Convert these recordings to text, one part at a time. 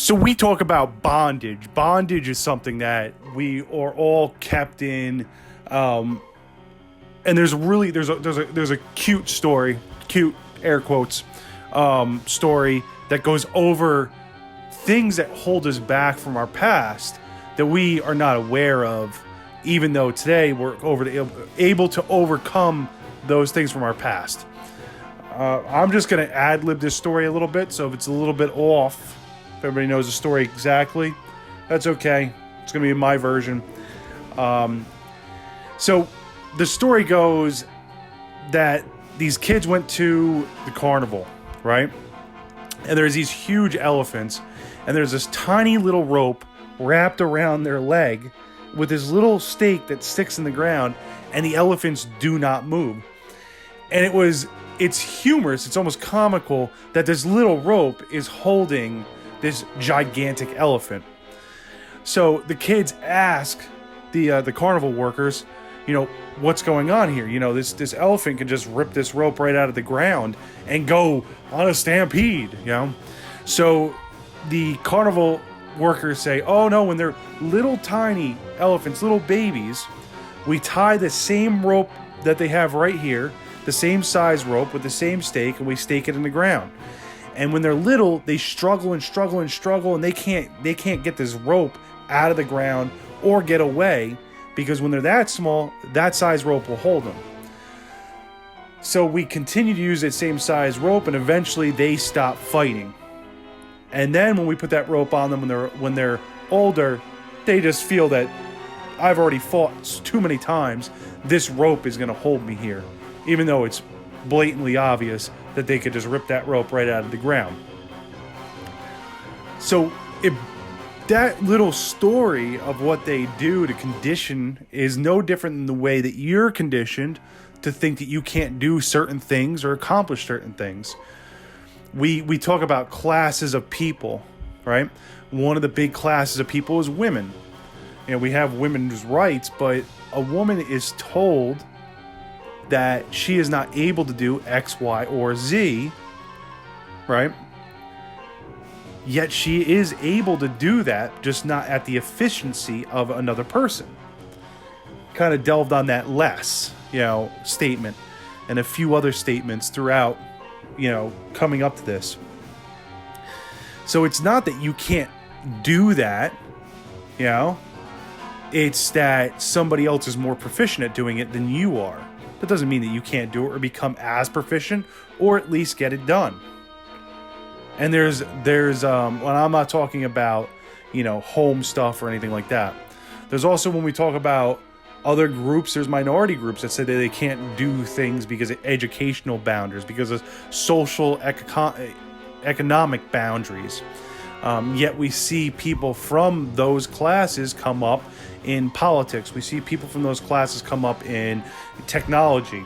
So we talk about bondage. Bondage is something that we are all kept in, and there's a cute story, cute air quotes, story that goes over things that hold us back from our past that we are not aware of, even though today we're able to overcome those things from our past. I'm just going to ad-lib this story a little bit, so if it's a little bit off, if everybody knows the story exactly, that's okay. It's going to be my version. So the story goes that these kids went to the carnival, right? And there's these huge elephants, and there's this tiny little rope wrapped around their leg with this little stake that sticks in the ground, and the elephants do not move. And it's humorous, it's almost comical that this little rope is holding this gigantic elephant. So the kids ask the carnival workers, what's going on here? This elephant can just rip this rope right out of the ground and go on a stampede, So the carnival workers say, oh no, when they're little tiny elephants, little babies, we tie the same rope that they have right here, the same size rope with the same stake, and we stake it in the ground. And when they're little, they struggle and struggle and struggle, and they can't get this rope out of the ground or get away, because when they're that small, that size rope will hold them. So we continue to use that same size rope, and eventually they stop fighting. And then when we put that rope on them when they're older, they just feel that I've already fought too many times. This rope is going to hold me here, even though it's blatantly obvious that they could just rip that rope right out of the ground. So that little story of what they do to condition is no different than the way that you're conditioned to think that you can't do certain things or accomplish certain things. We talk about classes of people, right? One of the big classes of people is women. We have women's rights, but a woman is told that she is not able to do X, Y, or Z, right? Yet she is able to do that, just not at the efficiency of another person. Kind of delved on that less, statement, and a few other statements throughout, coming up to this. So it's not that you can't do that, it's that somebody else is more proficient at doing it than you are. That doesn't mean that you can't do it or become as proficient, or at least get it done. And there's when I'm not talking about, home stuff or anything like that. There's also, when we talk about other groups, there's minority groups that say that they can't do things because of educational boundaries, because of social, economic boundaries. Yet we see people from those classes come up in politics. We see people from those classes come up in technology.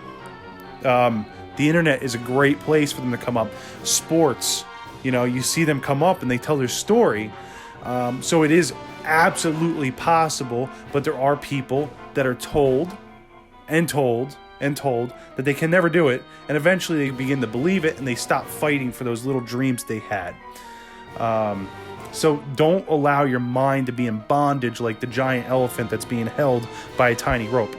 The internet is a great place for them to come up. Sports, you see them come up and they tell their story. So it is absolutely possible, but there are people that are told that they can never do it, and eventually they begin to believe it and they stop fighting for those little dreams they had. So don't allow your mind to be in bondage like the giant elephant that's being held by a tiny rope.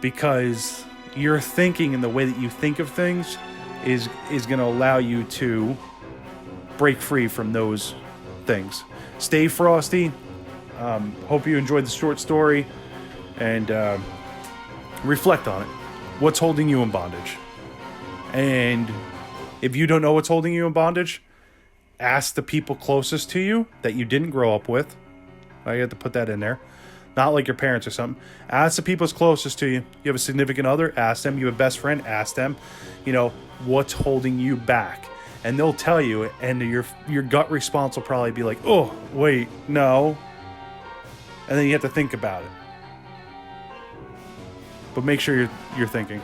Because your thinking and the way that you think of things is going to allow you to break free from those things. Stay frosty. Hope you enjoyed the short story, and reflect on it. What's holding you in bondage? And if you don't know what's holding you in bondage, ask the people closest to you that you didn't grow up with. I have to put that in there. Not like your parents or something. Ask the people closest to you. You have a significant other, ask them. You have a best friend, ask them. What's holding you back? And they'll tell you, and your gut response will probably be like, oh, wait, no. And then you have to think about it. But make sure you're thinking.